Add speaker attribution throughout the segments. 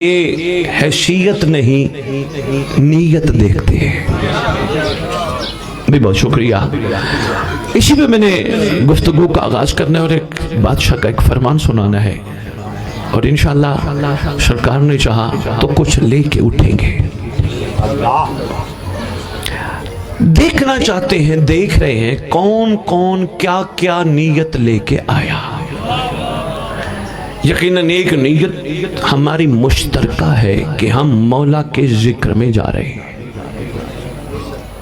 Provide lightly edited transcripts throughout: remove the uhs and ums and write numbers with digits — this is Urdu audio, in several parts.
Speaker 1: یہ حیثیت نہیں نیت دیکھتے ہیں۔ بھی بہت شکریہ۔ اسی پہ میں نے گفتگو کا آغاز کرنا ہے اور ایک بادشاہ کا ایک فرمان سنانا ہے، اور انشاءاللہ سرکار نے چاہا تو کچھ لے کے اٹھیں گے۔ دیکھنا چاہتے ہیں، دیکھ رہے ہیں کون کون کیا کیا نیت لے کے آیا۔ یقیناً ایک نیت ہماری مشترکہ ہے کہ ہم مولا کے ذکر میں جا رہے ہیں۔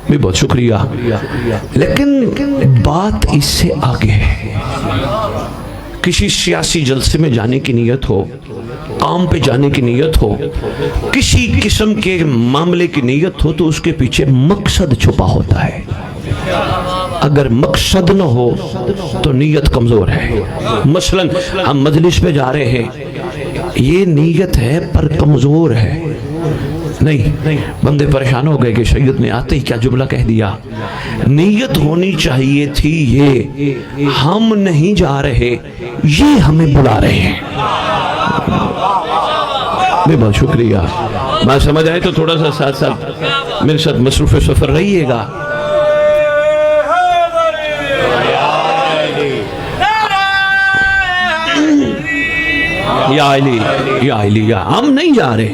Speaker 1: بھی بہت شکریہ، لیکن بات اس سے آگے ہے۔ کسی سیاسی جلسے میں جانے کی نیت ہو، کام پہ جانے کی نیت ہو، کسی قسم کے معاملے کی نیت ہو، تو اس کے پیچھے مقصد چھپا ہوتا ہے۔ اگر مقصد نہ ہو تو نیت کمزور ہے۔ مثلا ہم مجلس پہ جا رہے ہیں، یہ نیت ہے پر کمزور ہے۔ نہیں، بندے پریشان ہو گئے کہ سید نے آتے ہی کیا جملہ کہہ دیا۔ نیت ہونی چاہیے تھی یہ ہم نہیں جا رہے، یہ ہمیں بلا رہے ہیں۔ بہت شکریہ۔ میں سمجھ آئے تو تھوڑا سا ساتھ ساتھ میرے ساتھ مصروف سفر رہیے گا۔ یا علی یا علی یا، ہم نہیں جا رہے،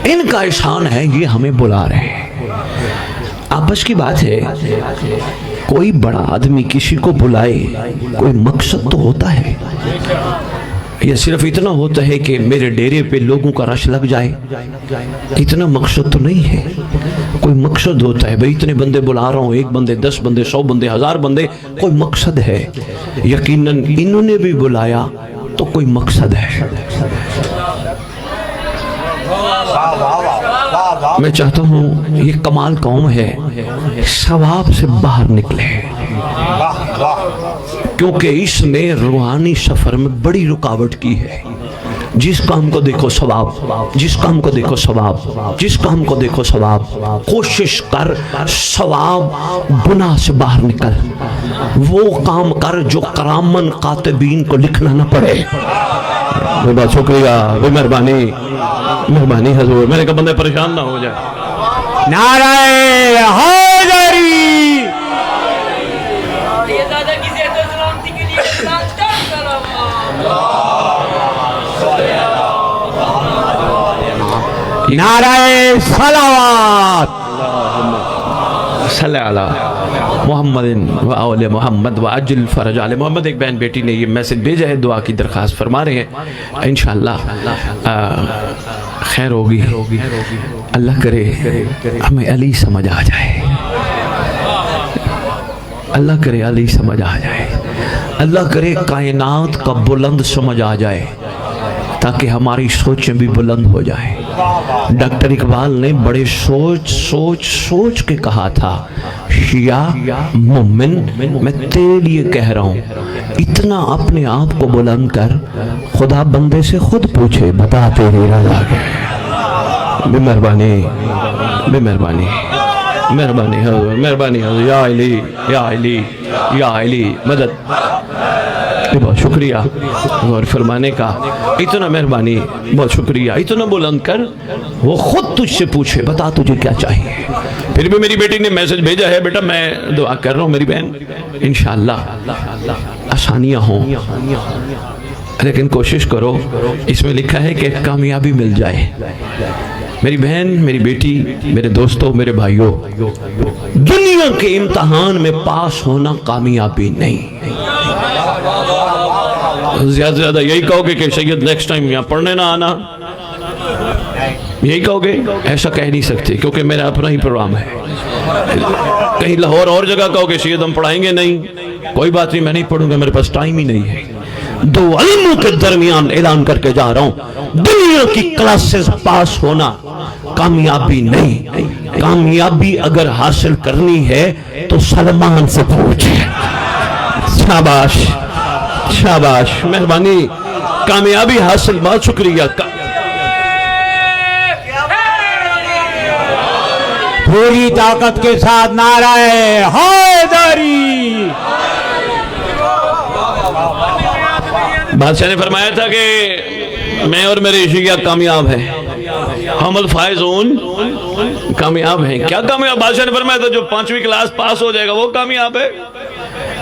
Speaker 1: ان کا احسان ہے یہ ہمیں بلا رہے ہیں۔ آپس کی بات ہے، کوئی بڑا آدمی کسی کو بلائے کوئی مقصد تو ہوتا ہے، یا صرف اتنا ہوتا ہے کہ میرے ڈیرے پہ لوگوں کا رش لگ جائے؟ اتنا مقصد تو نہیں ہے، کوئی مقصد ہوتا ہے۔ بھئی اتنے بندے بلا رہا ہوں، 1 بندے 10 بندے 100 بندے 1000 بندے، کوئی مقصد ہے۔ یقیناً انہوں نے بھی بلایا تو کوئی مقصد ہے۔ میں چاہتا ہوں یہ کمال قوم ہے، ثواب سے باہر نکلے، کیونکہ اس نے روحانی سفر میں بڑی رکاوٹ کی ہے۔ جس کام کو دیکھو ثواب، جس کام کو دیکھو ثواب، جس کام کو دیکھو ثواب۔ کوشش کر ثواب گناہ سے باہر نکل، وہ کام کر جو کرامن کاتبین کو لکھنا نہ پڑے۔ بہت شکریہ، بے مہربانی، مہربانی حضور۔ میں نے کہا بندے پریشان نہ ہو جائے۔
Speaker 2: نعرہ حیدری! نعرہ صلوات!
Speaker 1: صلی اللہ محمد و آل محمد و عجل فرج آل محمد۔ ایک بہن بیٹی نے یہ میسج بھیجا ہے، دعا کی درخواست فرما رہے ہیں، انشاءاللہ خیر ہوگی۔ اللہ کرے ہمیں علی سمجھ آ جائے، اللہ کرے علی سمجھ آ جائے، اللہ کرے کائنات کا بلند سمجھ آ جائے، تاکہ ہماری سوچیں بھی بلند ہو جائیں۔ ڈاکٹر اقبال نے بڑے سوچ کے کہا تھا، شیعہ مومن میں تیرے لیے کہہ رہا ہوں، اتنا اپنے آپ کو بلند کر، خدا بندے سے خود پوچھے بتا تیری رضا کیا۔ بے مہربانی، بے مہربانی، مہربانی حضور، مہربانی حضور، یا علی یا علی یا علی مدد۔ بہت شکریہ غور فرمانے کا، اتنا مہربانی، بہت شکریہ۔ اتنا بلند کر وہ خود تجھ سے پوچھے بتا تجھے کیا چاہیے۔ پھر بھی میری بیٹی نے میسج بھیجا ہے، بیٹا میں دعا کر رہا ہوں میری بہن، انشاءاللہ آسانیاں ہوں، لیکن کوشش کرو۔ اس میں لکھا ہے کہ کامیابی مل جائے۔ میری بہن، میری بیٹی، میرے دوستوں، میرے بھائیوں، دنیا کے امتحان میں پاس ہونا کامیابی نہیں۔ زیادہ سے زیادہ یہی کہو گے کہ سید نیکسٹ ٹائم یہاں پڑھنے نہ آنا، یہی کہو گے؟ ایسا کہہ نہیں سکتے، کیونکہ میرا اپنا ہی پروگرام ہے۔ کہیں لاہور اور جگہ کہو گے سید ہم پڑھائیں گے، نہیں، کوئی بات نہیں، میں نہیں پڑھوں گا، میرے پاس ٹائم ہی نہیں ہے۔ 2 علموں کے درمیان اعلان کر کے جا رہا ہوں، دنیا کی کلاسز پاس ہونا کامیابی نہیں۔ کامیابی اگر حاصل کرنی ہے تو سلمان سے پوچھے۔ شاباش شاباش، مہربانی، کامیابی حاصل، بہت شکریہ۔
Speaker 2: پوری طاقت کے ساتھ نعرہ حیدری!
Speaker 1: بادشاہ نے فرمایا تھا کہ میں اور میرے شیعہ کامیاب ہیں، ہم الفائزون کامیاب ہیں۔ کیا کامیاب؟ بادشاہ نے فرمایا تھا جو 5ویں کلاس پاس ہو جائے گا وہ کامیاب ہے،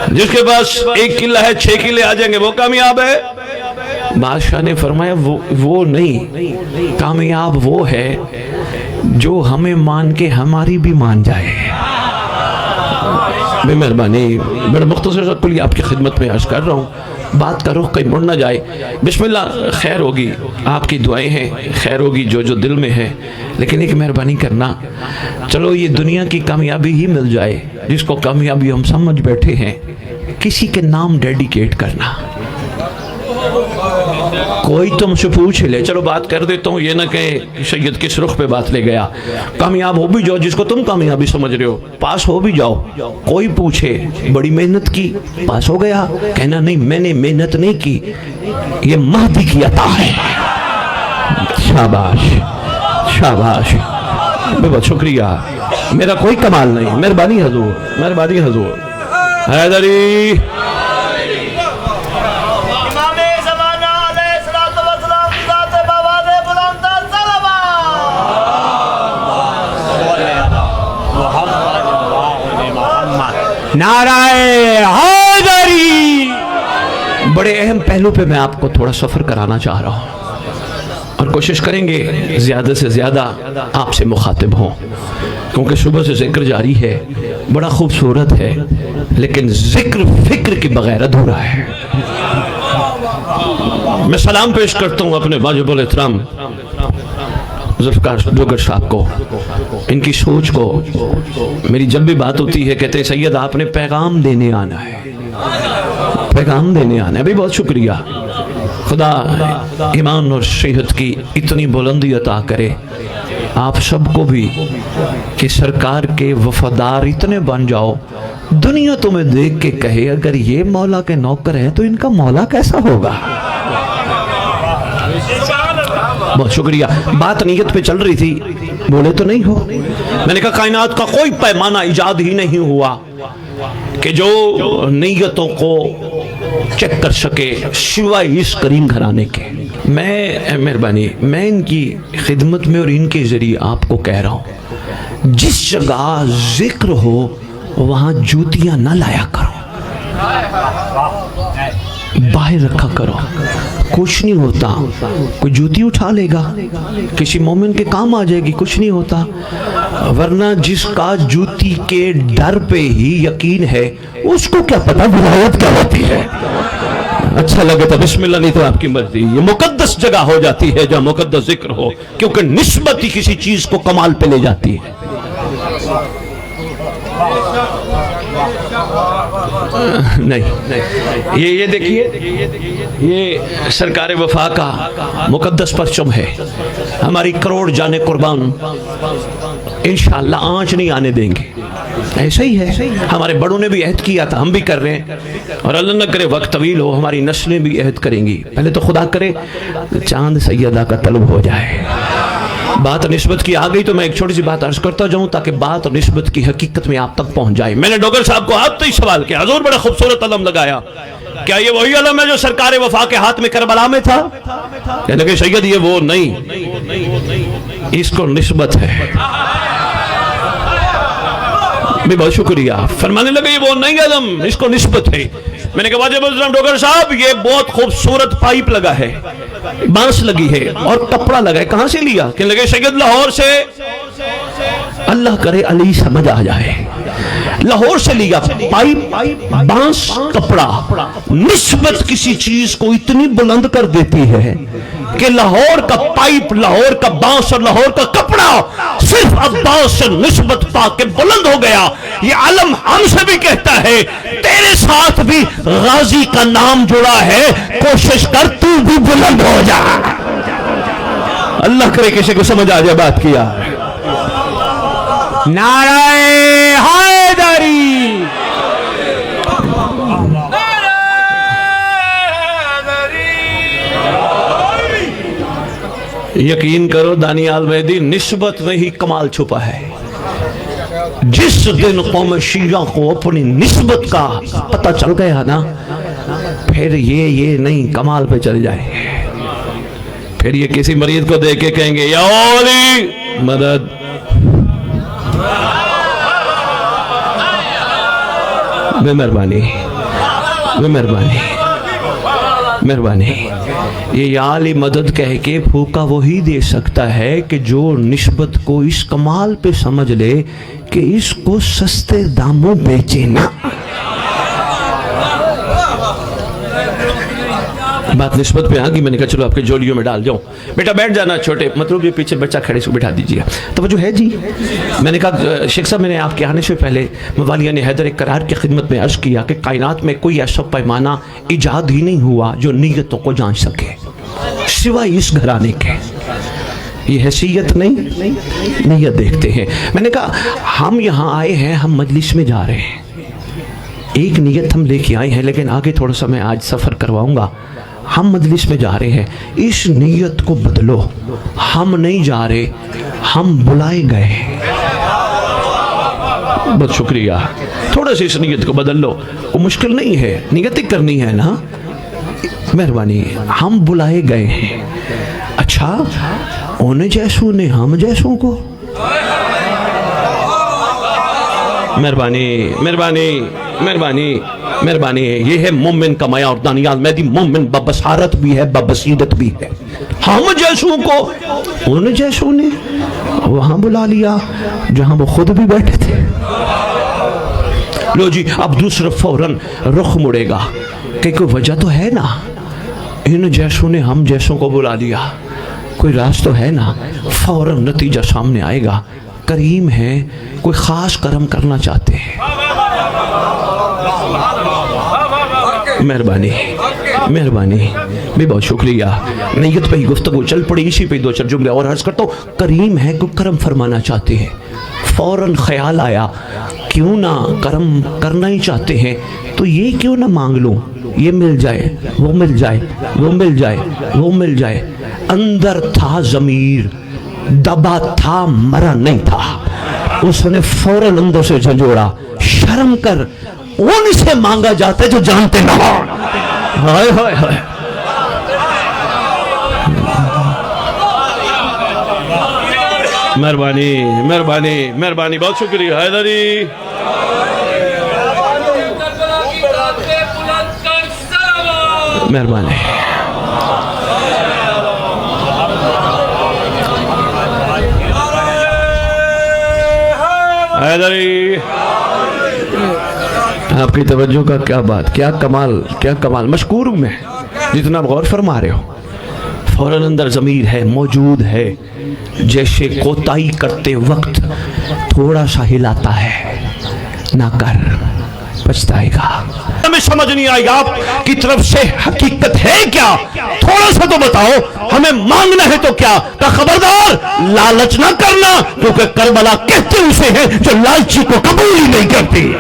Speaker 1: جس کے پاس 1 قلعہ ہے 6 قلعے آ جائیں گے وہ کامیاب ہے۔ بادشاہ نے فرمایا وہ نہیں، کامیاب وہ ہے جو ہمیں مان کے ہماری بھی مان جائے۔ بے مہربانی بڑا مختصر سا کلی آپ کی خدمت میں عرض کر رہا ہوں، بات کا رخ کہیں مڑ نہ جائے۔ بسم اللہ، خیر ہوگی، آپ کی دعائیں ہیں، خیر ہوگی جو دل میں ہے، لیکن ایک مہربانی کرنا، چلو یہ دنیا کی کامیابی ہی مل جائے جس کو کامیابی ہم سمجھ بیٹھے ہیں، کسی کے نام ڈیڈیکیٹ کرنا۔ کوئی تم سے پوچھ لے، چلو بات کر دیتا ہوں، یہ نہ کہے کہ سید کس رخ پہ بات لے گیا۔ کامیاب ہو بھی جاؤ جس کو تم کامیابی سمجھ رہے ہو، پاس ہو بھی جاؤ، کوئی پوچھے بڑی محنت کی پاس ہو گیا، کہنا نہیں میں نے محنت نہیں کی، یہ مہدی کی عطا ہے۔ شاباش شاباش، بہت شکریہ، میرا کوئی کمال نہیں، مہربانی حضور، مہربانی حضور۔ حیدری
Speaker 2: نعرہ حیدری۔
Speaker 1: بڑے اہم پہلو پہ میں آپ کو تھوڑا سفر کرانا چاہ رہا ہوں، اور کوشش کریں گے زیادہ سے زیادہ آپ سے مخاطب ہوں، کیونکہ صبح سے ذکر جاری ہے، بڑا خوبصورت ہے، لیکن ذکر فکر کے بغیر ادھورا ہے۔ میں سلام پیش کرتا ہوں اپنے واجب الاحترام ذوالفقار جوگر صاحب کو، ان کی سوچ کو۔ میری جب بھی بات ہوتی ہے کہتے ہیں سید آپ نے پیغام دینے آنا ہے، پیغام دینے آنا ہے۔ بھی بہت شکریہ، خدا ایمان اور صحت کی اتنی بلندی عطا کرے آپ سب کو بھی کہ سرکار کے وفادار اتنے بن جاؤ، دنیا تمہیں دیکھ کے کہے اگر یہ مولا کے نوکر ہیں تو ان کا مولا کیسا ہوگا۔ بہت شکریہ۔ بات نیت پہ چل رہی تھی، بولے تو نہیں ہو؟ میں نے کہا کائنات کا کوئی پیمانہ ایجاد ہی نہیں ہوا کہ جو نیتوں کو چیک کر سکے سوائے اس کریم گھرانے کے۔ میں مہربانی، میں ان کی خدمت میں اور ان کے ذریعے آپ کو کہہ رہا ہوں، جس جگہ ذکر ہو وہاں جوتیاں نہ لایا کرو، باہر رکھا کرو، کچھ نہیں ہوتا۔ کوئی جوتی اٹھا لے گا، کسی مومن کے کام آ جائے گی، کچھ نہیں ہوتا۔ ورنہ جس کا جوتی کے ڈر پہ ہی یقین ہے اس کو کیا پتا ولایت کیا ہوتی ہے۔ اچھا لگے تو بسم اللہ، نہیں تو آپ کی مرضی۔ یہ مقدس جگہ ہو جاتی ہے جہاں مقدس ذکر ہو، کیونکہ نسبت ہی کسی چیز کو کمال پہ لے جاتی ہے۔ نہیں، یہ دیکھیے، یہ سرکار وفا کا مقدس پرچم ہے، ہماری کروڑ جانے قربان انشاءاللہ آنچ نہیں آنے دیں گے۔ ایسا ہی ہے، ہمارے بڑوں نے بھی عہد کیا تھا، ہم بھی کر رہے ہیں، اور اللہ نہ کرے وقت طویل ہو ہماری نسلیں بھی عہد کریں گی۔ پہلے تو خدا کرے چاند سیدہ کا طلب ہو جائے۔ بات نسبت کی آ گئی تو میں ایک چھوٹی سی بات عرض کرتا جاؤں تاکہ بات نسبت کی حقیقت میں آپ تک پہنچ جائے۔ میں نے ڈوگر صاحب کو آتے ہی سوال کیا، حضور بڑا خوبصورت علم لگایا، کیا یہ وہی علم ہے جو سرکار وفا کے ہاتھ میں کربلا میں تھا؟ کہنے لگے سید یہ وہ نہیں، اس کو نسبت ہے۔ بھی بہت شکریہ۔ فرمانے لگے یہ وہ نہیں علم، اس کو نسبت ہے۔ میں نے کہا واجب الاسلام ڈوگر صاحب یہ بہت خوبصورت پائپ لگا ہے، بانس لگی ہے اور کپڑا لگا ہے، کہاں سے لیا؟ کہنے لگے سید لاہور سے۔ اللہ کرے علی سمجھ آ جائے، لاہور سے لیا پائپ، بانس، کپڑا۔ نسبت کسی چیز کو اتنی بلند کر دیتی ہے کہ لاہور کا پائپ، لاہور کا بانس اور لاہور کا کپڑا صرف عباس سے نسبت پا کے بلند ہو گیا۔ یہ علم ہم سے بھی کہتا ہے تیرے ساتھ بھی غازی کا نام جڑا ہے، کوشش کر تو بھی بلند ہو جا۔ اللہ کرے کسی کو سمجھ آ جائے بات کیا۔
Speaker 2: نعرہ حیدری۔
Speaker 1: یقین کرو دانیال مہدی، نسبت میں ہی کمال چھپا ہے۔ جس دن قوم شیعہ کو اپنی نسبت کا پتہ چل گیا نا، پھر یہ نہیں کمال پہ چل جائے۔ پھر یہ کسی مریض کو دیکھ کے کہیں گے یا اولی مدد. بے مہربانی مہربانی. یہ یا علی مدد کہہ کے پھوکا وہی دے سکتا ہے کہ جو نسبت کو اس کمال پہ سمجھ لے کہ اس کو سستے داموں بیچے نا. بات نسبت پہ آگی. میں نے کہا چلو آپ کے جولیوں میں ڈال جاؤں. بیٹا بیٹھ جانا چھوٹے مطلب یہ پیچھے بچہ کھڑے سے بٹھا دیجیے. توجہ ہے جی. میں نے کہا شیخ صاحب میں نے آپ کے آنے سے پہلے موالیہ نے حیدر قرار کی خدمت میں عرض کیا کہ کائنات میں کوئی ایسا پیمانہ ایجاد ہی نہیں ہوا جو نیتوں کو جان سکے سوائے اس گھرانے کے. یہ حیثیت نہیں نیت دیکھتے ہیں. میں نے کہا ہم یہاں آئے ہیں, ہم مجلس میں جا رہے ہیں, ایک نیت ہم لے کے آئے ہیں, لیکن آگے تھوڑا سا میں آج سفر کرواؤں گا. ہم مجلس میں جا رہے ہیں, اس نیت کو بدلو. ہم نہیں جا رہے, ہم بلائے گئے. بہت شکریہ. تھوڑا سا اس نیت کو بدل لو, وہ مشکل نہیں ہے, نیت ہی کرنی ہے نا. مہربانی. ہم بلائے گئے ہیں. اچھا انہیں جیسوں نے ہم جیسوں کو. مہربانی مہربانی مہربانی مہربانی. یہ ہے مومن کا معیار. دانیال مہدی مومن ببصارت بھی ہے ببصیرت بھی ہے. ہم جیسوں کو ان جیسوں نے وہاں بلا لیا جہاں وہ خود بھی بیٹھے تھے. لو جی اب دوسرا فوراً رخ مڑے گا کہ کوئی وجہ تو ہے نا. ان جیسوں نے ہم جیسوں کو بلا لیا, کوئی راز تو ہے نا. فوراً نتیجہ سامنے آئے گا. کریم ہے, کوئی خاص کرم کرنا چاہتے ہیں. مہربانی مہربانی بھی بہت شکریہ. نیت پہ ہی گفتگو چل پڑی, اسی پہ دو چار جملے اور عرض کرتا ہوں. کریم ہے, کوئی کرم فرمانا چاہتے ہیں. فوراً خیال آیا کیوں نہ کرم کرنا ہی چاہتے ہیں تو یہ کیوں نہ مانگ لوں, یہ مل جائے وہ مل جائے وہ مل جائے وہ مل جائے. اندر تھا ضمیر, دبا تھا مرا نہیں تھا. اس نے فوراً اندر سے جھنجھوڑا, شرم کر ان سے مانگا جاتا ہے جو جانتے نہ ہو. ہائے ہائے ہائے. مہربانی مہربانی مہربانی. بہت شکریہ حیدری. مہربانی. حیدری آپ کی توجہ کا کیا بات, کیا کمال, کیا کمال. مشکور ہوں میں جتنا آپ غور فرما رہے ہو. فوراً اندر ضمیر ہے, موجود ہے, جیسے کوتاہی کرتے وقت تھوڑا سا ہلاتا ہے, نہ کر پچھتائے گا. ہمیں سمجھ نہیں آئی آپ کی طرف سے حقیقت ہے کیا, تھوڑا سا تو بتاؤ. ہمیں مانگنا ہے تو کیا, کہ خبردار لالچ نہ کرنا, کیونکہ کربلا کہتے اسے ہیں جو لالچی کو قبول ہی نہیں کرتی.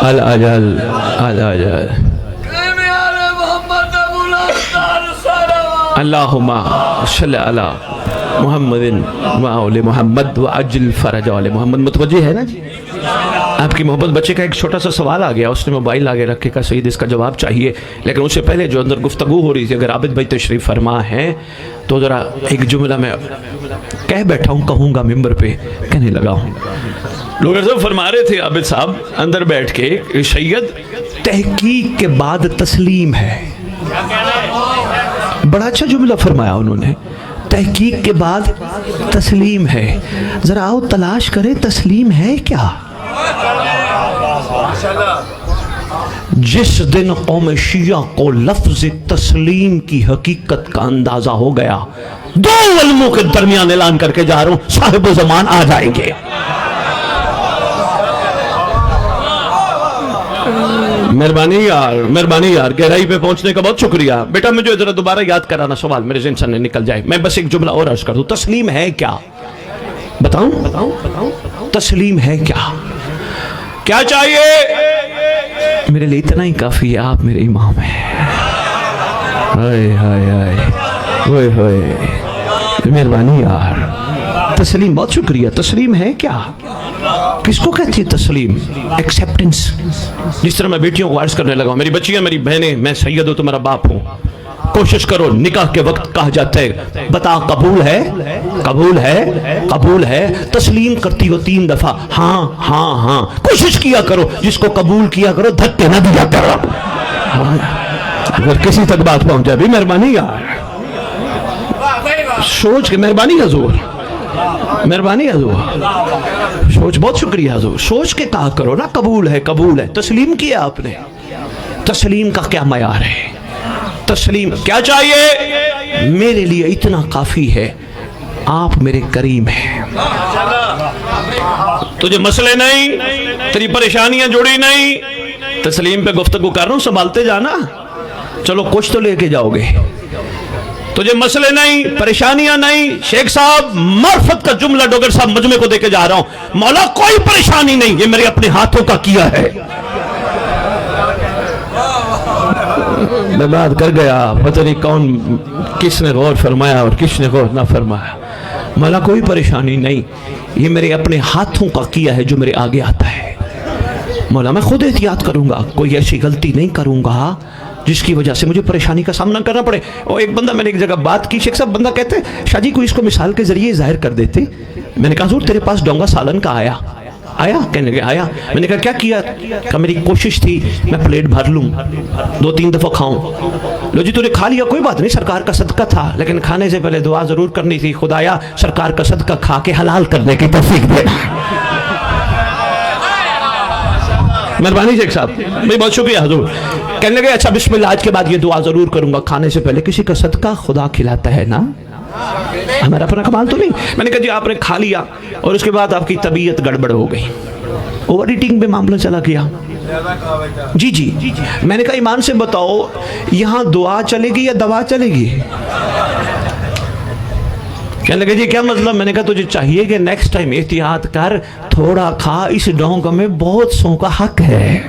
Speaker 1: الأجل الأجل. اللہم صلی علی محمد وآل محمد وعجل فرج آل محمد. متوجہ ہے نا جی آپ کی محبت. بچے کا ایک چھوٹا سا سوال آ گیا, اس نے موبائل آگے رکھے کا سعید اس کا جواب چاہیے, لیکن اس سے پہلے جو اندر گفتگو ہو رہی تھی, اگر عابد بھائی تشریف فرما ہیں تو ذرا ایک جملہ میں کہہ بیٹھا ہوں, کہوں گا ممبر پہ, کہنے لگا ہوں. لوگ ایسا فرما رہے تھے عابد صاحب اندر بیٹھ کے, سید تحقیق کے بعد تسلیم ہے. بڑا اچھا جملہ فرمایا انہوں نے, تحقیق کے بعد تسلیم ہے. ذرا آؤ تلاش کرے تسلیم ہے کیا. جس دن قوم شیعہ کو لفظ تسلیم کی حقیقت کا اندازہ ہو گیا, دو علموں کے درمیان اعلان کر کے جا رہا ہوں, صاحب زمان آ جائیں گے. مہربانی یار گہرائی پہ پہنچنے کا بہت شکریہ بیٹا مجھے ذرا دوبارہ یاد کرانا سوال میرے ذہن سے نکل جائے میں بس ایک جملہ اور عرض کر دوں تسلیم ہے کیا بتاؤں تسلیم ہے کیا چاہیے میرے لیے اتنا ہی کافی ہے آپ میرے امام ہیں مہربانی یار تسلیم بہت شکریہ تسلیم ہے کیا کس کو کہتی ہے تسلیم ایکسیپٹنس جس طرح میں بیٹیوں کو عرض کرنے لگا ہوں میری بچیاں میری بہنیں میں سید ہوں تمہارا باپ ہوں کوشش کرو نکاح کے وقت کہا جاتا ہے بتا قبول ہے تسلیم کرتی ہو 3 دفعہ ہاں کوشش کیا کرو جس کو قبول کیا کرو دھکے نہ دیا کرو اگر کسی تک بات پہنچ جائے بھی مہربانی یار سوچ کے مہربانی حضور سوچ بہت شکریہ حضور سوچ کے کہا کرو نا قبول ہے تسلیم کیا آپ نے تسلیم کا کیا معیار ہے تسلیم کیا چاہیے میرے لیے اتنا کافی ہے آپ میرے کریم ہیں تجھے مسئلے نہیں تیری پریشانیاں جڑی نہیں تسلیم پہ گفتگو کر رہا ہوں سنبھالتے جانا چلو کچھ تو لے کے جاؤ گے تجھے مسئلے نہیں پریشانیاں نہیں شیخ صاحب معرفت کا جملہ ڈوگر صاحب مجمع کو دے کے جا رہا ہوں مولا کوئی پریشانی نہیں یہ میرے اپنے ہاتھوں کا کیا ہے میں بات کر گیا پتہ نہیں کون کس نے غور فرمایا اور کس نے غور نہ فرمایا مولا کوئی پریشانی نہیں یہ میرے اپنے ہاتھوں کا کیا ہے جو میرے آگے آتا ہے مولا میں خود احتیاط کروں گا کوئی ایسی غلطی نہیں کروں گا جس کی وجہ سے مجھے پریشانی کا سامنا کرنا پڑے اور ایک بندہ میں نے ایک جگہ بات کی شیخ صاحب بندہ کہتے شاہ جی کوئی اس کو مثال کے ذریعے ظاہر کر دیتے میں نے کہا حضور تیرے پاس ڈونگا سالن کا آیا کہنے لگے آیا میں نے کہا کیا کہ میری کوشش تھی میں پلیٹ بھر لوں 2-3 دفعہ کھاؤں لو جی تو نے کھا لیا کوئی بات نہیں سرکار کا صدقہ تھا لیکن کھانے سے پہلے دعا ضرور کرنی تھی خدایا سرکار کا صدقہ کھا کے حلال کرنے کی توفیق دے مہربانی شیخ صاحب میں بہت شکریہ حضور کہنے لگے اچھا بسم اللہ آج کے بعد یہ دعا ضرور کروں گا کھانے سے پہلے کسی کا صدقہ خدا کھلاتا ہے نا ہمارا اپنا کمال تو نہیں میں نے کہا جی آپ نے کھا لیا اور اس کے بعد آپ کی طبیعت گڑبڑ ہو گئی اوور ایٹنگ پہ معاملہ چلا گیا جی میں نے کہا ایمان سے بتاؤ یہاں دعا چلے گی یا دوا چلے گی کہنے لگے جی کیا مطلب میں نے کہا تجھے چاہیے کہ نیکسٹ ٹائم احتیاط کر تھوڑا کھا اس ڈونگ میں بہت سو کا حق ہے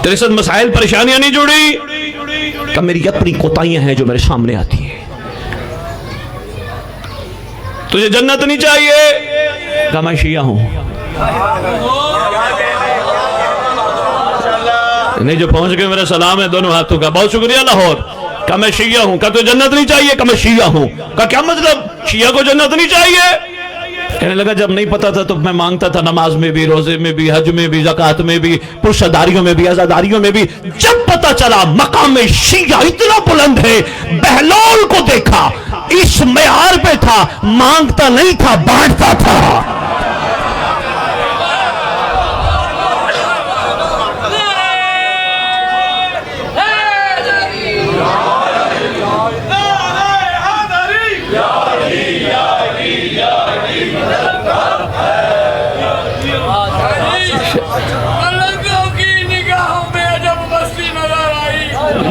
Speaker 1: تیرے ساتھ مسائل پریشانیاں نہیں جڑی کہ میری اپنی کوتاہیاں ہیں جو میرے سامنے آتی ہیں تجھے جنت نہیں چاہیے کہ میں شیعہ ہوں نہیں جو پہنچ گئے میرا سلام ہے دونوں ہاتھوں کا بہت شکریہ لاہور کہ میں شیعہ ہوں کہ تجھے جنت نہیں چاہیے کہ میں شیعہ ہوں کہ کیا مطلب شیعہ کو جنت نہیں چاہیے کہنے لگا جب نہیں پتا تھا تو میں مانگتا تھا نماز میں بھی روزے میں بھی حج میں بھی زکوٰۃ میں بھی پرشداریوں میں بھی عزاداریوں میں بھی جب پتا چلا مقام شیعہ اتنا بلند ہے بہلول کو دیکھا اس معیار پہ تھا مانگتا نہیں تھا بانٹتا تھا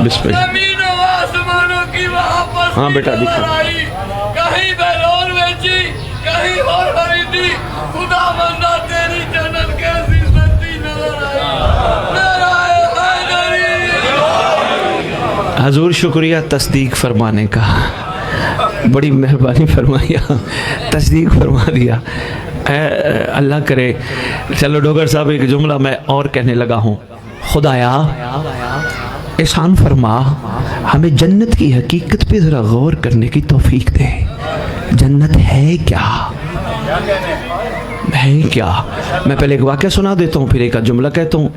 Speaker 3: زمین و آسمانوں کی وہاں پر
Speaker 1: ہاں بیٹا
Speaker 3: کہیں بہلول بیچی کہیں اور خریدی خدا بندہ تیری جنت کیسی سستی نظر آئی میرا حیدری
Speaker 1: حضور شکریہ تصدیق فرمانے کا بڑی مہربانی فرمایا تصدیق فرما دیا اللہ کرے چلو ڈوگر صاحب ایک جملہ میں اور کہنے لگا ہوں خدایا احسان فرما ہمیں جنت کی حقیقت پہ ذرا غور کرنے کی توفیق دے جنت ہے کیا میں پہلے ایک واقعہ سنا دیتا ہوں پھر ایک جملہ کہتا ہوں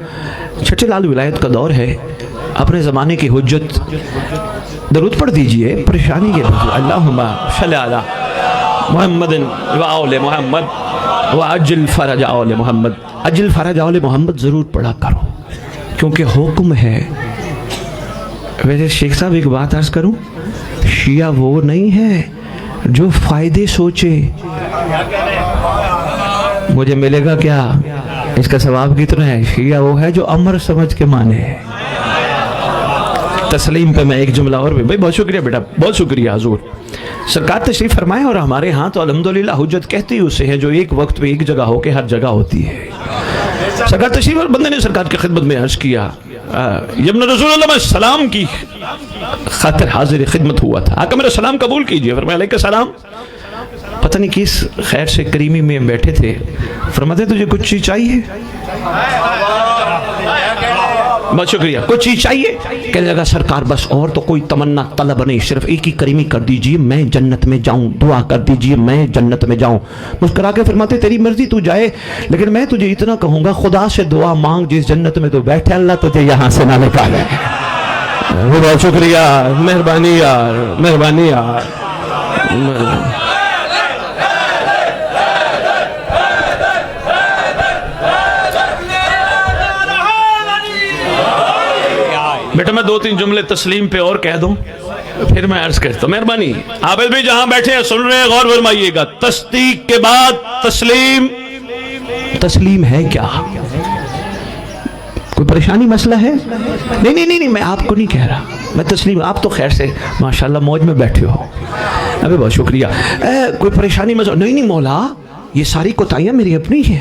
Speaker 1: چھٹے لال ولایت کا دور ہے اپنے زمانے کی حجت درود پڑھ دیجئے پریشانی کے لئے اللہم صلی علی محمد و آل محمد و عجل فرج آل محمد عجل فرج آل محمد ضرور پڑھا کرو کیونکہ حکم ہے ویسے شیخ صاحب ایک بات عرض کروں شیعہ وہ نہیں ہے جو فائدے سوچے مجھے ملے گا کیا اس کا ثواب کتنا ہے؟ شیعہ وہ ہے جو امر سمجھ کے مانے. تسلیم پہ میں ایک جملہ اور بھی. بھائی بہت شکریہ بیٹا، بہت شکریہ حضور. سرکار تشریف فرمائے. اور ہمارے ہاں تو الحمدللہ حجت کہتی اسے ہے جو ایک وقت پہ ایک جگہ ہو کے ہر جگہ ہوتی ہے. سرکار تشریف، اور بندے نے سرکار کی خدمت میں عرض کیا ابن رسول اللہ، میں سلام کی خاطر حاضر خدمت ہوا تھا. آقا میرا سلام قبول کیجئے. فرمایا علیکہ السلام. پتہ نہیں کس خیر سے کریمی میں بیٹھے تھے. فرماتے تجھے کچھ چیز چاہیے؟ بہت شکریہ. کچھ چیز چاہیے؟ کہنے لگا سرکار بس اور تو کوئی تمنا طلب نہیں، صرف ایک ہی کریمی کر دیجئے میں جنت میں جاؤں، دعا کر دیجئے میں جنت میں جاؤں. مسکرا کے فرماتے تیری مرضی تو جائے، لیکن میں تجھے اتنا کہوں گا خدا سے دعا مانگ جس جنت میں تو بیٹھے اللہ تجھے یہاں سے نہ نکالے. بہت شکریہ، مہربانی یار، مہربانی یار. بیٹا میں دو تین جملے تسلیم پہ اور کہہ دوں پھر میں عرض کرتا ہوں. مہربانی عابد بھی جہاں بیٹھے ہیں سن رہے ہیں، غور فرمائیے گا. تصدیق کے بعد تسلیم. تسلیم ہے کیا؟ کوئی پریشانی مسئلہ ہے؟ نہیں میں آپ کو نہیں کہہ رہا. میں تسلیم، آپ تو خیر سے ماشاءاللہ موج میں بیٹھے ہو. ابھی بہت شکریہ. کوئی پریشانی مسئلہ نہیں مولا، یہ ساری کوتاہیاں میری اپنی ہیں.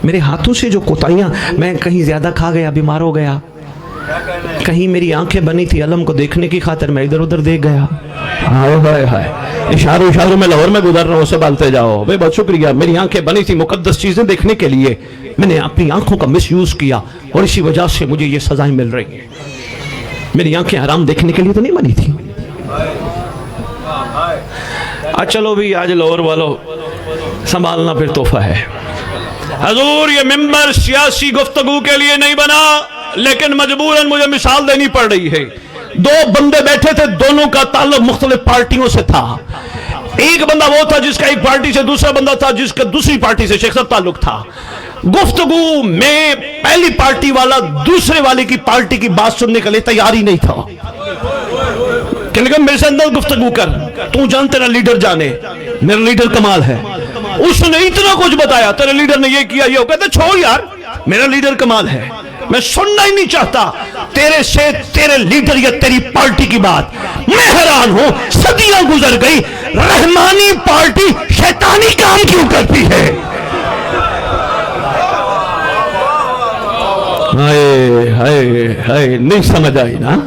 Speaker 1: میرے ہاتھوں سے جو کوتاہیاں، میں کہیں زیادہ کھا گیا، بیمار ہو گیا، کہیں میری آنکھیں بنی تھی علم کو دیکھنے کی خاطر میں ادھر ادھر دیکھ گیا. اشاروں میں لاہور میں گزر رہا ہوں، سنبھالتے جاؤ. بھائی بہت شکریہ. میری آنکھیں بنی تھی مقدس چیزیں دیکھنے کے لیے، میں نے اپنی آنکھوں کا مس یوز کیا اور اسی وجہ سے مجھے یہ سزائیں مل رہی ہیں. میری آنکھیں حرام دیکھنے کے لیے تو نہیں بنی تھی. چلو بھی آج لاہور والو سنبھالنا پھر تحفہ ہے. حضور یہ ممبر سیاسی گفتگو کے لیے نہیں بنا، لیکن مجبوراً مجھے مثال دینی پڑ رہی ہے. دو بندے بیٹھے تھے، دونوں کا تعلق مختلف پارٹیوں سے تھا. ایک بندہ وہ تھا جس کا ایک پارٹی سے، دوسرا بندہ تھا جس کا دوسری پارٹی سے شیخ صاحب تعلق تھا. گفتگو میں پہلی پارٹی والا دوسرے والے کی پارٹی کی بات سننے کے لیے تیار ہی نہیں تھا. کہنے لگا میرے سے اندر گفتگو کر، تو جان تیرا لیڈر جانے، میرا لیڈر کمال ہے. اس نے اتنا کچھ بتایا، تیرے لیڈر نے یہ کیا، یہ کہتے چھوڑ یار میرا لیڈر کمال ہے، میں سننا ہی نہیں چاہتا تیرے سے تیرے لیڈر یا تیری پارٹی کی بات. میں حیران ہوں، صدیاں گزر گئی، رحمانی پارٹی شیطانی کام کیوں کرتی ہے؟ ہائے ہائے ہائے، نہیں سمجھ آئی نا.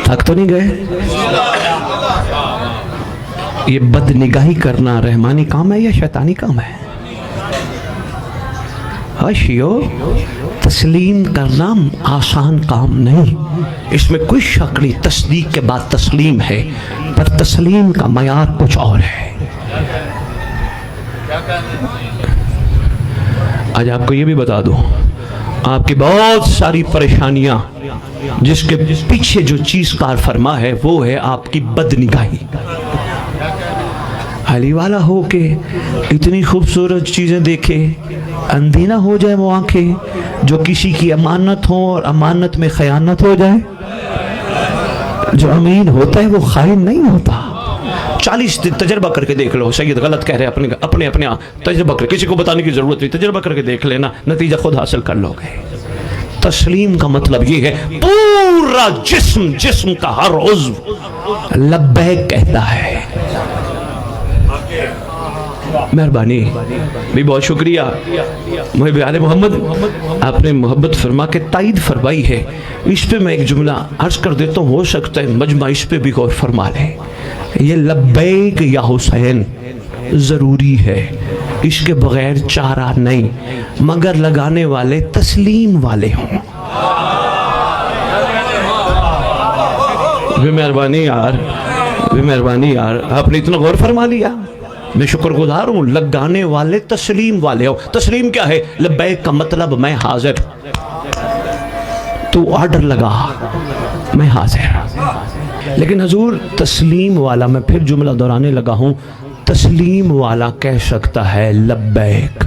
Speaker 1: تھک تو نہیں گئے؟ یہ بد نگاہی کرنا رحمانی کام ہے یا شیطانی کام ہے؟ شیعو، تسلیم کرنا آسان کام نہیں، اس میں کوئی شک نہیں. تصدیق کے بعد تسلیم ہے، پر تسلیم کا معیار کچھ اور ہے. آج آپ کو یہ بھی بتا دوں، آپ کی بہت ساری پریشانیاں جس کے پیچھے جو چیز کار فرما ہے وہ ہے آپ کی بد نگاہی. علی والا ہو کے اتنی خوبصورت چیزیں دیکھے، اندھی نہ ہو جائے وہ آنکھیں جو کسی کی امانت ہو اور امانت میں خیانت ہو جائے. جو امین ہوتا ہے وہ خائن نہیں ہوتا. 40 دن تجربہ کر کے دیکھ لو. سید غلط کہہ رہے اپنے تجربہ کر، کسی کو بتانے کی ضرورت نہیں، تجربہ کر کے دیکھ لینا، نتیجہ خود حاصل کر لو گے. تسلیم کا مطلب یہ ہے پورا جسم کا ہر عضو لبیک کہتا ہے. مہربانی بھی بہت شکریہ. محب آل محمد آپ نے محبت فرما کے تائید فرمائی ہے. اس پہ میں ایک جملہ عرض کر دیتا ہوں، ہو سکتا ہے مجمع اس پہ بھی غور فرما لے. یہ لبیک یا حسین ضروری ہے، اس کے بغیر چارہ نہیں، مگر لگانے والے تسلیم والے ہوں. بے مہربانی یار، بے مہربانی یار، آپ نے اتنا غور فرما لیا، میں شکر گزار ہوں. لگانے والے تسلیم والے ہو. تسلیم کیا ہے؟ لبیک کا مطلب میں حاضر، تو آرڈر لگا میں حاضر. لیکن حضور تسلیم والا، میں پھر جملہ دہرانے لگا ہوں، تسلیم والا کہہ سکتا ہے لبیک،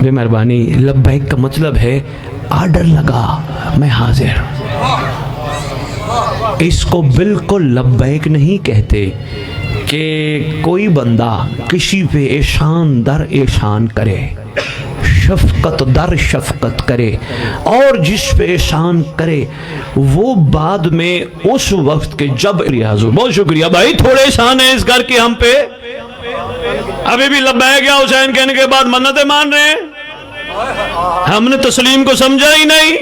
Speaker 1: بے مہربانی لبیک کا مطلب ہے آرڈر لگا میں حاضر. اس کو بالکل لبیک نہیں کہتے کہ کوئی بندہ کسی پہ احسان در احسان کرے، شفقت در شفقت کرے، اور جس پہ احسان کرے وہ بعد میں اس وقت کے جب حضور بہت شکریہ بھائی، تھوڑے احسان ہیں اس گھر کے ہم پہ، ابھی بھی لبیک یا حسین کہنے کے بعد منتیں مان رہے ہیں. ہم نے تسلیم کو سمجھا ہی نہیں.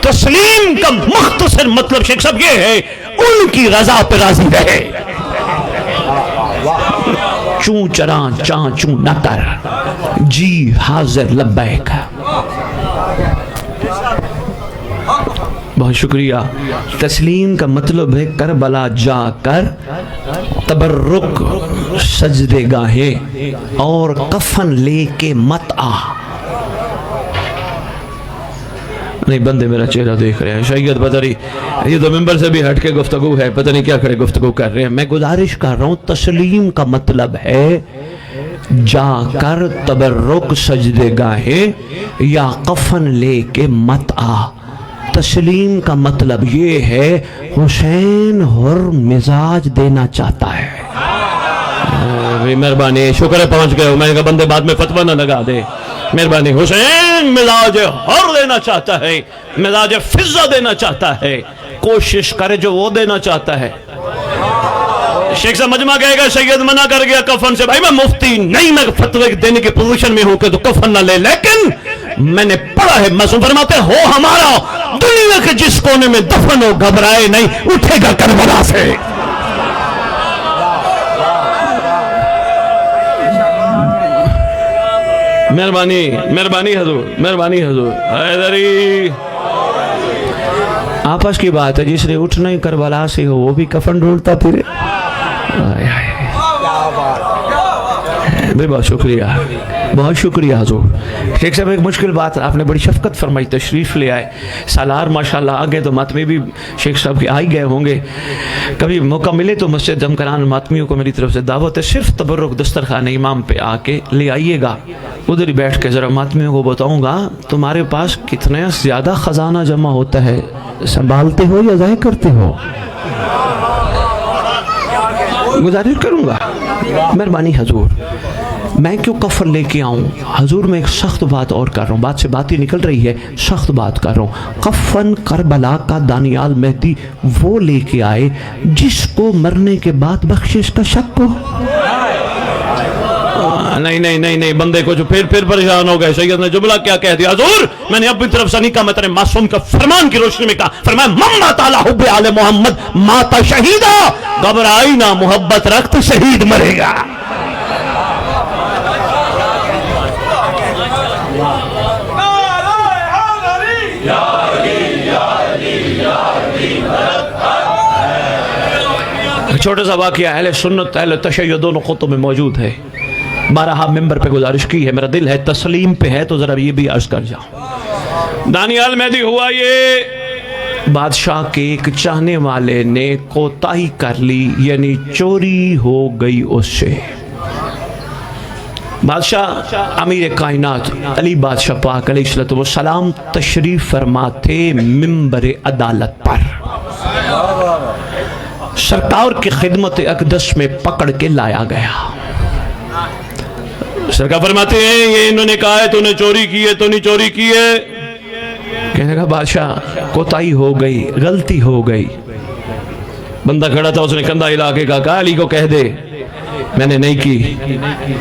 Speaker 1: تسلیم کا مختصر مطلب شیخ صاحب یہ ہے ان کی رضا پہ راضی رہے. چوں چراں چاں چوں نہ کر، جی حاضر لبیک. بہت شکریہ. تسلیم کا مطلب ہے کربلا جا کر تبرک سجدے گاہیں اور کفن لے کے مت آ. نہیں بندے میرا چہرہ دیکھ رہے ہیں، شاید پتہ نہیں یہ تو ممبر سے بھی ہٹ کے گفتگو ہے، پتہ نہیں کیا کھڑے گفتگو کر رہے ہیں. میں گزارش کر رہا ہوں تسلیم کا مطلب ہے جا کر تبرک سجدے گاہیں یا کفن لے کے مت آ. تسلیم کا مطلب یہ ہے حسین حر مزاج دینا چاہتا ہے. مہربانی، شکر ہے پہنچ گئے ہو. میں نے کہا بندے بعد میں فتویٰ نہ لگا دے. مہربانی. حسین مزاج حر دینا چاہتا ہے، مزاج فضہ دینا چاہتا ہے، کوشش کرے جو وہ دینا چاہتا ہے. شیخ صاحب مجمع کہے گا سید منع کر گیا کفن سے. بھائی میں مفتی نہیں، میں فتوے دینے کی پوزیشن میں ہوں کہ تو کفن نہ لے، لیکن میں نے پڑھا ہے معصوم فرماتے ہو ہمارا دنیا کے جس کونے میں دفن ہو گھبرائے نہیں، اٹھے گا کربلا سے. مہربانی مہربانی حضور، مہربانی حضور. حیدری آپس کی بات ہے، جس نے اٹھنا ہی کربلا سے ہو وہ بھی کفن ڈھونڈتا پھرے. بہت شکریہ، بہت شکریہ حضور. شیخ صاحب ایک مشکل بات آپ نے بڑی شفقت فرمائی، تشریف لے آئے. سالار ماشاءاللہ آگے تو ماتمی بھی شیخ صاحب کے آئی گئے ہوں گے. کبھی موقع ملے تو مسجد جمکران ماتمیوں کو میری طرف سے دعوت ہے، صرف تبرک دسترخوان امام پہ آ کے لے آئیے گا. ادھر ہی بیٹھ کے ذرا ماتمیوں کو بتاؤں گا تمہارے پاس کتنا زیادہ خزانہ جمع ہوتا ہے، سنبھالتے ہو یا ضائع کرتے ہو. گزارش کروں گا. مہربانی حضور. میں کیوں کفن لے کے آؤں حضور؟ میں ایک سخت بات اور کر رہا ہوں، بات سے بات ہی نکل رہی ہے، سخت بات کر رہا ہوں. کفن کربلا کا دانیال مہدی وہ لے کے آئے جس کو مرنے کے بعد بخشش کا شک ہو. نہیں نہیں نہیں نہیں، بندے کو جو پھر پریشان ہو گئے. سید نے جملہ کیا کہہ دیا حضور؟ میں نے اپنی طرف سے نہیں کہا، میں تیرے معصوم کا فرمان کی روشنی میں کہا. فرمایا مما تعالی حب آل محمد ماتا شہیدہ. گھبرائی نہ، محبت رکھ تو شہید مرے گا. چھوٹا سا واقعہ اہل سنت اہل تشیع دونوں خطوں میں موجود ہے. بارہا ممبر پہ گزارش کی ہے، میرا دل ہے تسلیم پہ ہے تو ذرا یہ بھی عرض کر جاؤں. دانیال مہدی ہوا یہ بادشاہ کے ایک چاہنے والے نے کوتاہی کر لی، یعنی چوری ہو گئی اس سے. بادشاہ امیر کائنات علی بادشاہ پاک علیہ السلام تشریف فرما تھے ممبر عدالت پر. سرکار کی خدمت اقدس میں پکڑ کے لایا گیا. سرکار فرماتے ہیں یہ انہوں نے کہا ہے تو نے چوری کی ہے، تو نہیں چوری کی ہے. کہنے کا بادشاہ کوتاہی ہو گئی، غلطی ہو گئی. بندہ کھڑا تھا، اس نے کندھا ہلا کے کہا علی کو کہہ دے میں نے نہیں کی.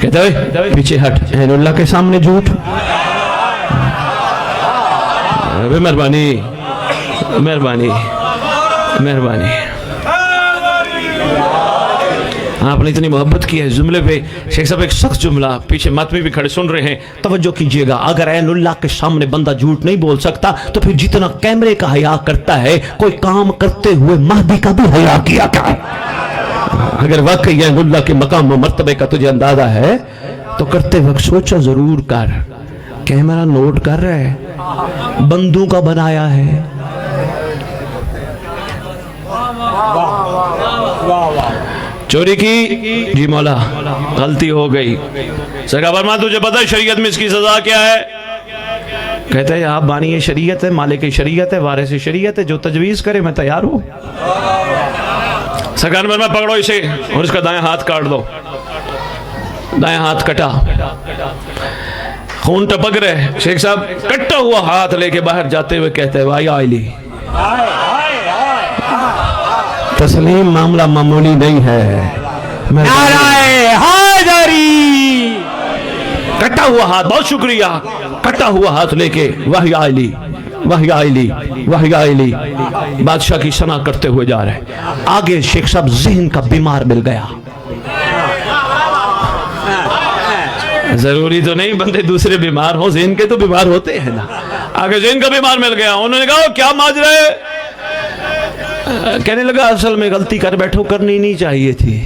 Speaker 1: کہتا ہے پیچھے ہٹ، عین اللہ کے سامنے جھوٹ. مہربانی مہربانی مہربانی. آپ نے اتنی محبت کی ہے جملے پہ. شیخ صاحب ایک سخت جملہ، پیچھے ماتمی بھی کھڑے سن رہے ہیں، توجہ کیجئے گا. اگر عین اللہ کے سامنے بندہ جھوٹ نہیں بول سکتا تو پھر جتنا کیمرے کا حیا کرتا ہے کوئی کام کرتے ہوئے مہدی کا بھی حیا کیا کر. اگر واقعی عین اللہ کے مقام و مرتبے کا تجھے اندازہ ہے تو کرتے وقت سوچا ضرور کر. کیمرہ نوٹ کر رہا ہے، بندوں کا بنایا ہے. چوری کی جی مولا غلطی ہو گئی. سرکار فرمایا تجھے پتہ ہے شریعت میں اس کی سزا کیا ہے؟ کہتا ہے آپ بانی شریعت ہے، مالک شریعت ہے، وارث شریعت ہے، جو تجویز کرے میں تیار ہوں. سرکار فرمایا پکڑو اسے اور اس کا دائیں ہاتھ کاٹ دو. دائیں ہاتھ کٹا، خون ٹپک رہے. شیخ صاحب کٹا ہوا ہاتھ لے کے باہر جاتے ہوئے کہتے ہیں بھائی آئلی تسلیم معاملہ معمولی نہیں ہے.
Speaker 2: نعرہ حیدری.
Speaker 1: کٹا ہوا ہاتھ، بہت شکریہ. کٹا ہوا ہاتھ لے کے وحی آئلی وحی آئلی وحی آئلی بادشاہ کی ثنا کرتے ہوئے جا رہے. آگے شیخ صاحب ذہن کا بیمار مل گیا. ضروری تو نہیں بندے دوسرے بیمار ہوں، ذہن کے تو بیمار ہوتے ہیں نا. آگے ذہن کا بیمار مل گیا. انہوں نے کہا کیا ماجرا ہے؟ کہنے لگا اصل میں غلطی کر بیٹھو، کرنی نہیں چاہیے تھی.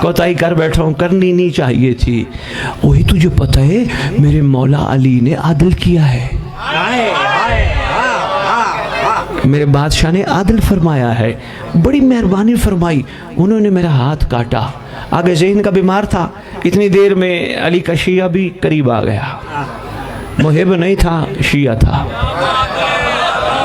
Speaker 1: کوتاہی کر بیٹھا ہوں، کرنی نہیں چاہیے تھی. وہی تجھے پتہ ہے میرے مولا علی نے عادل کیا ہے، میرے بادشاہ نے عادل فرمایا ہے، بڑی مہربانی فرمائی. انہوں نے میرا ہاتھ کاٹا. آگے ذہن کا بیمار تھا. اتنی دیر میں علی کا شیعہ بھی قریب آ گیا. محب نہیں تھا، شیعہ تھا.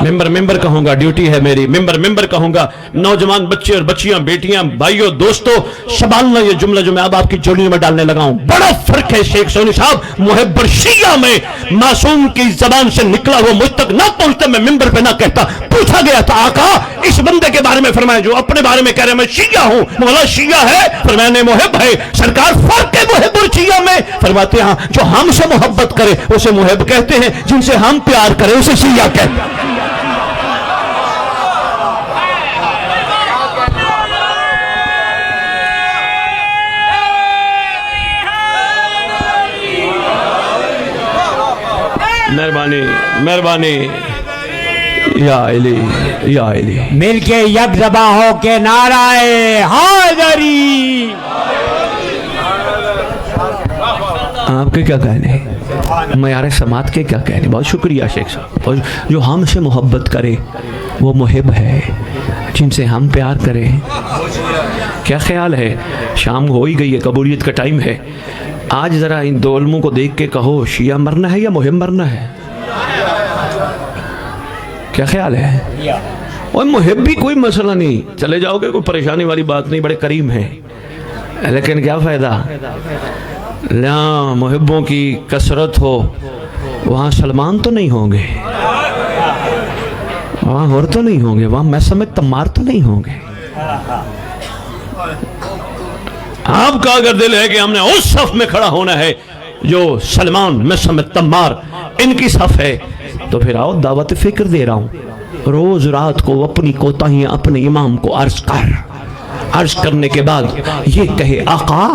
Speaker 1: ممبر کہوں گا، ڈیوٹی ہے میری. ممبر کہوں گا. نوجوان بچے اور بچیاں، بیٹیاں، بھائیوں، دوستوں، سنبھالنا یہ جملہ جو میں اب آپ کی جوڑیوں میں ڈالنے لگا ہوں. بڑا فرق ہے شیخ سونی صاحب محب اور شیعہ میں. معصوم کی زبان سے نکلا وہ مجھ تک نہ پہنچتا میں ممبر پہ نہ کہتا. پوچھا گیا تھا آقا اس بندے کے بارے میں فرمایا جو اپنے بارے میں کہہ رہے ہیں میں شیعہ ہوں. مولا شیعہ ہے؟ فرمایا نہیں محب ہے. سرکار فرق ہے محب اور شیعہ میں؟ فرماتے ہاں جو ہم سے محبت کرے اسے محب کہتے ہیں، جن سے ہم پیار کرے اسے شیعہ کہتے ہیں. مہربانی مہربانی یا علی یا علی.
Speaker 2: مل کے یک زباں ہو کے نعرہ حیدری.
Speaker 1: آپ کے کیا کہنے ہیں، معیار سماعت کے کیا کہنے. بہت شکریہ شیخ صاحب. جو ہم سے محبت کرے وہ محب ہے، جن سے ہم پیار کریں. کیا خیال ہے؟ شام ہو ہی گئی ہے، قبولیت کا ٹائم ہے. آج ذرا ان دو علموں کو دیکھ کے کہو شیعہ مرنا ہے یا محب مرنا ہے؟ کیا خیال ہے؟ اور محب بھی کوئی مسئلہ نہیں، چلے جاؤ گے، کوئی پریشانی والی بات نہیں، بڑے کریم ہیں. لیکن کیا فائدہ؟ محبوں کی کثرت ہو، وہاں سلمان تو نہیں ہوں گے، وہاں ہور تو نہیں ہوں گے، وہاں میں سمیت تمار تو نہیں ہوں گے. آپ کا اگر دل ہے کہ ہم نے اس صف میں کھڑا ہونا ہے جو سلمان، مسعود، تمار ان کی صف ہے، تو پھر آؤ دعوت فکر دے رہا ہوں. روز رات کو اپنی کوتاہیاں اپنے امام کو عرض کر. عرض کرنے کے بعد یہ کہے آقا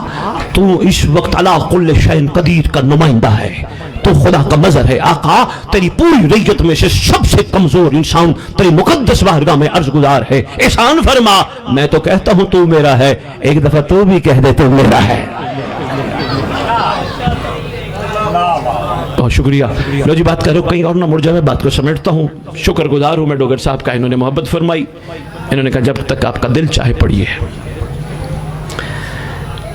Speaker 1: تو اس وقت علی کل شیء قدیر کا نمائندہ ہے، تو خدا کا مظہر ہے. آقا تیری پوری ریت میں سے سب سے کمزور انسان تیری مقدس بارگاہ میں عرض گزار ہے. احسان فرما. میں تو کہتا ہوں تو میرا ہے، ایک دفعہ تو بھی کہہ دے تو میرا ہے. بہت شکریہ. لو جی بات کرو کہیں اور نہ مڑ جائے، میں بات کو سمیٹتا ہوں. شکر گزار ہوں میں ڈوگر صاحب کا، انہوں نے محبت فرمائی. انہوں نے کہا جب تک آپ کا دل چاہے پڑھیے.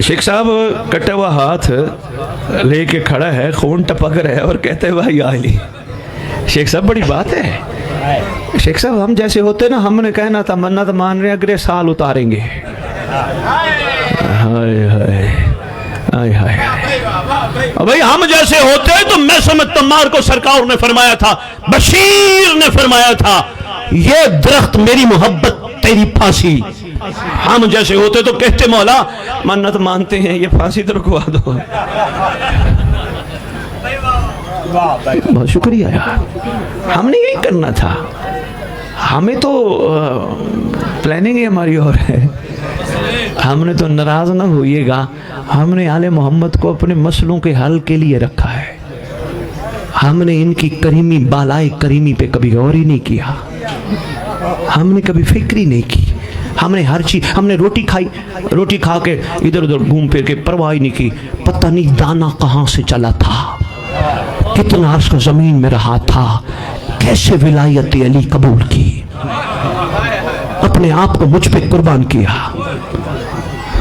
Speaker 1: شیخ صاحب کٹا ہوا ہاتھ لے کے کھڑا ہے، خون ٹپک رہا ہے اور کہتے ہیں بھائی علی. شیخ صاحب بڑی بات ہے. شیخ صاحب ہم جیسے ہوتے نا، ہم نے کہنا تھا منت مان رہے ہیں اگلے سال اتاریں گے. ہائے ہائے ہائے ہائے. بھائی ہم جیسے ہوتے تو میں سمجھ تمار کو سرکار نے فرمایا تھا، بشیر نے فرمایا تھا یہ درخت میری محبت تیری پھانسی. ہم جیسے ہوتے تو کہتے مولا منت مانتے ہیں یہ پھانسی تو رکوا دو. بہت شکریہ یار. ہم نے یہی کرنا تھا. ہمیں تو پلاننگ ہی ہماری اور ہے. ہم نے تو ناراض نہ ہوئیے گا، ہم نے آل محمد کو اپنے مسئلوں کے حل کے لیے رکھا ہے. ہم نے ان کی کریمی بالائے کریمی پہ کبھی غور ہی نہیں کیا، ہم نے کبھی فکر ہی نہیں کی. ہم نے ہر چیز، ہم نے روٹی کھائی، روٹی کھا کے ادھر ادھر گھوم پھر کے پرواہ نہیں کی. پتہ نہیں دانہ کہاں سے چلا تھا، کتنا عرص کا زمین میں رہا تھا، کیسے ولایت علی قبول کی، اپنے آپ کو مجھ پہ قربان کیا.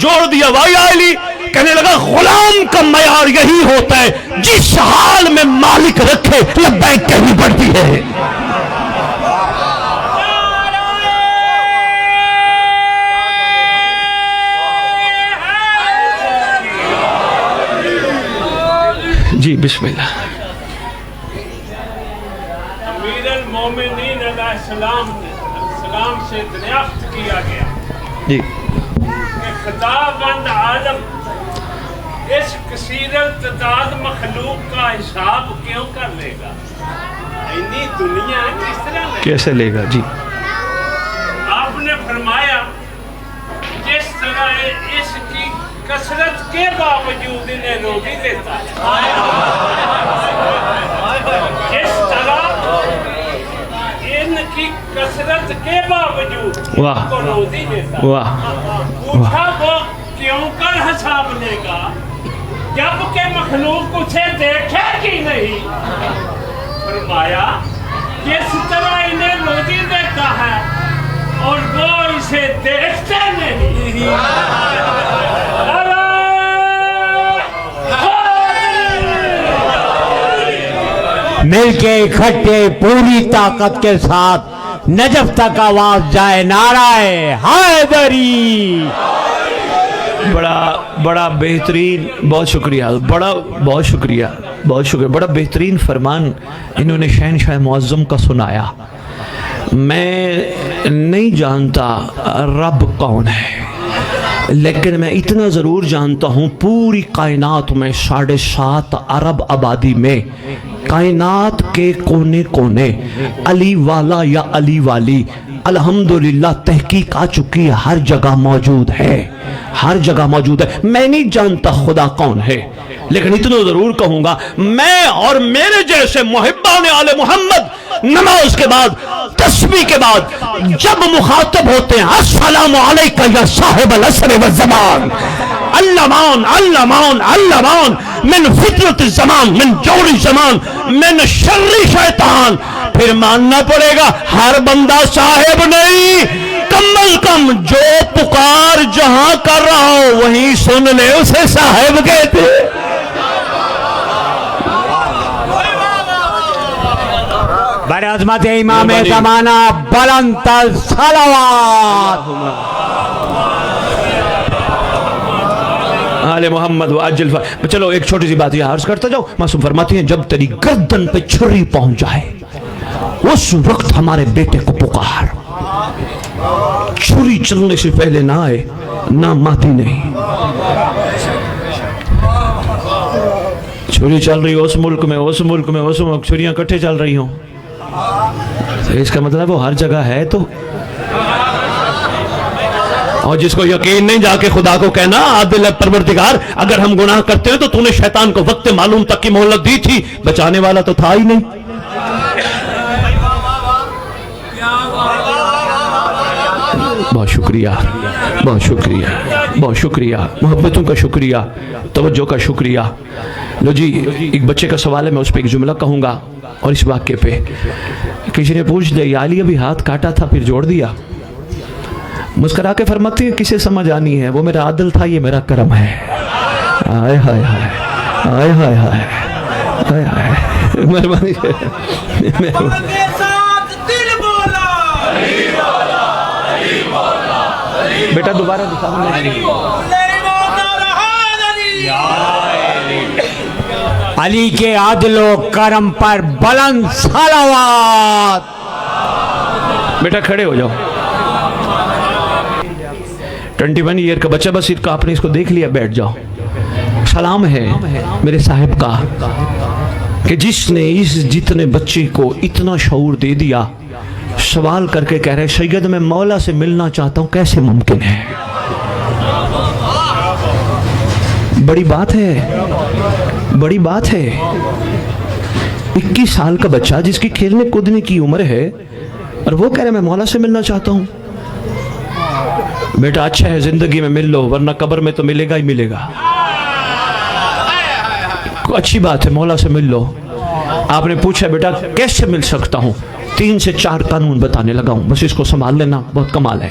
Speaker 1: جوڑ دیا وائی آئلی، کہنے لگا غلام کا معیار یہی ہوتا ہے، جس حال میں مالک رکھے لبیک کہنی پڑتی ہے۔ جی بسم اللہ۔
Speaker 4: امیر المومنین علیہ السلام سے دریافت کیا گیا
Speaker 1: جی
Speaker 4: کہ خداوند عالم اس کثیر التعداد مخلوق کا حساب کیوں کر لے گا؟ اتنی دنیا کس طرح لے گا؟
Speaker 1: کیسے لے گا؟ جی
Speaker 4: آپ نے فرمایا جس طرح اس کی کثرت کے باوجود انہیں روزی دیتا ہے، جس طرح ان کی کثرت کے باوجود ان کو روزی دیتا ہے،
Speaker 1: واہ
Speaker 4: پوچھا وہ کیوں کر حساب لے گا جبکہ مخلوق اسے دیکھے گی نہیں؟ فرمایا جس طرح انہیں روزی دیتا ہے اور وہ اسے دیکھتے نہیں۔
Speaker 2: مل کے اکٹھے پوری طاقت کے ساتھ نجف تک آواز جائے، نعرہ حیدری۔
Speaker 1: بڑا بہترین، بہت شکریہ، بہت شکریہ، بڑا بہترین فرمان انہوں نے شہنشاہ معظم کا سنایا۔ میں نہیں جانتا رب کون ہے، لیکن میں اتنا ضرور جانتا ہوں پوری کائنات میں 7.5 ارب آبادی میں کائنات کے کونے کونے علی والا یا علی والی الحمدللہ تحقیق آ چکی ہے، ہر جگہ موجود ہے، ہر جگہ موجود ہے۔ میں نہیں جانتا خدا کون ہے، لیکن اتنا ضرور کہوں گا میں اور میرے جیسے محبان آل محمد نماز کے بعد تسبیح کے بعد جب مخاطب ہوتے ہیں السلام علیکہ یا صاحب العصر والزمان، اللمان اللمان اللمان من فتنة الزمان، من جور الزمان، من شر شیطان، پھر ماننا پڑے گا ہر بندہ صاحب نہیں، کم از کم جو پکار جہاں کر رہا ہو وہیں سن لے، اسے صاحب کہتے۔
Speaker 2: برعظمت امام زمانہ بلند تر صلوات۔
Speaker 1: آل محمد و عجل چلو ایک چھوٹی سی بات یہ عرض کرتا جاؤ، معصوم فرماتی ہیں جب تیری گردن پہ چھری پہنچ جائے اس وقت ہمارے بیٹے کو پکار، چھری چلنے سے پہلے نہ آئے، نہ ماتی نہیں۔ چھری چل رہی اس ملک میں اس ملک میں اس ملک چھریاں کٹھے چل رہی ہوں، اس کا مطلب وہ ہر جگہ ہے تو، اور جس کو یقین نہیں جا کے خدا کو کہنا عادل پروردگار اگر ہم گناہ کرتے ہیں تو تو نے شیطان کو وقت معلوم تک کی مہلت دی تھی، بچانے والا تو تھا ہی نہیں۔ بہت شکریہ، بہت شکریہ، بہت شکریہ، محبتوں کا شکریہ، توجہ کا شکریہ۔ لو جی ایک بچے کا سوال ہے، میں اس پہ ایک جملہ کہوں گا اور اس واقعے پہ کسی نے پوچھ لیا یا علی ابھی ہاتھ کاٹا تھا پھر جوڑ دیا؟ مسکرا کے فرماتی ہیں کسے سمجھ آنی ہے، وہ میرا عادل تھا، یہ میرا کرم ہے۔ آئے ہائے ہائے آئے ہائے ہائے آئے ہائے، مہربانی بیٹا دوبارہ
Speaker 2: علی کے عدل و کرم پر بلند صلوات۔
Speaker 1: بیٹا کھڑے ہو جاؤ۔ 21 ایئر کا بچہ، بس آپ نے اس کو دیکھ لیا، بیٹھ جاؤ۔ سلام ہے میرے صاحب کا کہ جس نے اس جتنے بچے کو اتنا شعور دے دیا، سوال کر کے کہہ رہے سید میں مولا سے ملنا چاہتا ہوں، کیسے ممکن ہے؟ بڑی بات ہے، بڑی بات ہے۔ 21 سال کا بچہ جس کی کھیلنے کودنے کی عمر ہے اور وہ کہہ رہے میں مولا سے ملنا چاہتا ہوں۔ بیٹا اچھا ہے زندگی میں مل لو، ورنہ قبر میں تو ملے گا ہی ملے گا۔ اچھی بات ہے مولا سے مل لو۔ آپ نے پوچھا بیٹا کیسے مل سکتا ہوں؟ 3 سے 4 قانون بتانے لگا ہوں، بس اس کو سنبھال لینا، بہت کمال ہے۔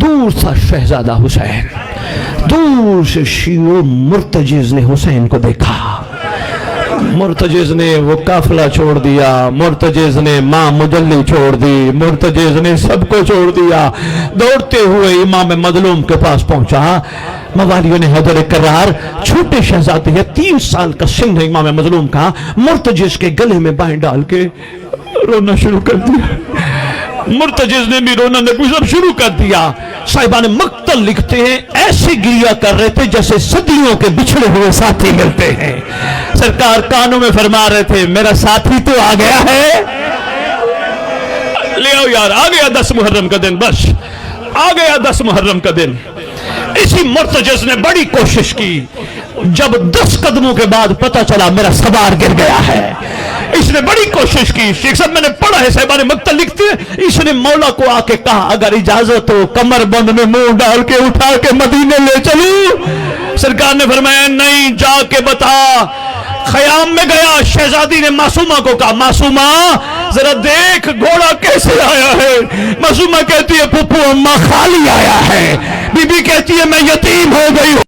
Speaker 1: دور تھا شہزادہ حسین، دور سے شیعہ مرتجز نے حسین کو دیکھا، مرتجز نے وہ قافلہ چھوڑ دیا، مرتجز نے ماں مجلی چھوڑ دی، مرتجز نے سب کو چھوڑ دیا، دوڑتے ہوئے امام مظلوم کے پاس پہنچا۔ موالیوں نے حیدر کرار، چھوٹے شہزادے ہیں، 3 سال کا سن ہے امام مظلوم کا، مرتجز کے گلے میں بائیں ڈال کے رونا شروع کر دیا۔ مرتجز نے بھی رونا سب شروع کر دیا۔ صاحبان مقتل لکھتے ہیں ایسے گریا کر رہے تھے جیسے صدیوں کے بچھڑے ہوئے ساتھی ملتے ہیں۔ سرکار کانوں میں فرما رہے تھے میرا ساتھی تو آ گیا ہے، لے آؤ یار، آ گیا 10 محرم کا دن، بس آ گیا 10 محرم کا دن۔ اسی مرتجز نے بڑی کوشش کی، جب 10 قدموں کے بعد پتہ چلا میرا سوار گر گیا ہے، اس نے بڑی کوشش کی۔ شیخ صاحب میں نے پڑھا ہے، صاحبان مقتل لکھتے ہیں اس نے مولا کو آ کے کہا اگر اجازت ہو کمر بند میں منہ ڈال کے اٹھا کے مدینے لے چلوں۔ سرکار نے فرمایا نہیں، جا کے بتا۔ خیام میں گیا، شہزادی نے معصومہ کو کہا معصومہ ذرا دیکھ گھوڑا کیسے آیا ہے۔ معصومہ کہتی ہے پھپھو اماں خالی آیا ہے۔ بی بی کہتی ہے میں یتیم ہو گئی ہوں۔